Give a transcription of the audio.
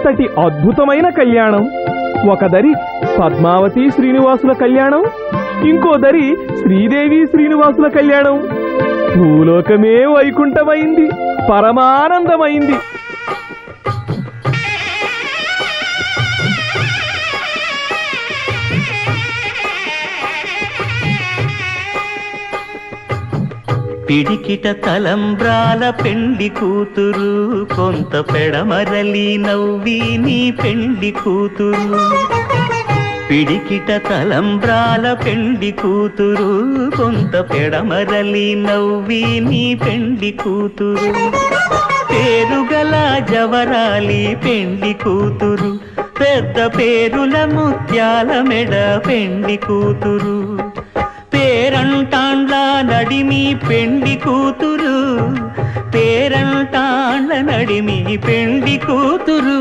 ఎంతటి అద్భుతమైన కళ్యాణం! ఒక దరి పద్మావతి శ్రీనివాసుల కళ్యాణం, ఇంకో దరి శ్రీదేవి శ్రీనివాసుల కళ్యాణం. భూలోకమే వైకుంఠమైంది, పరమానందమైంది. పిడికిట తలంబ్రాల పెండి కూతురు, కొంత పెడమరలి నవ్వి నీ పెండి కూతురు. పిడికిట తలంబ్రాల పెండి కూతురు, కొంత పెడమరలి నవ్వి నీ పెండి కూతురు. పేరుగల జవరాలి పెండి కూతురు, పెద్ద పేరుల ముత్యాల మెడ పెండి కూతురు. పేరంటాండ్ల నడిమి పెండి కూతురు, పేరంటాండ్ల నడిమి పెండి కూతురు.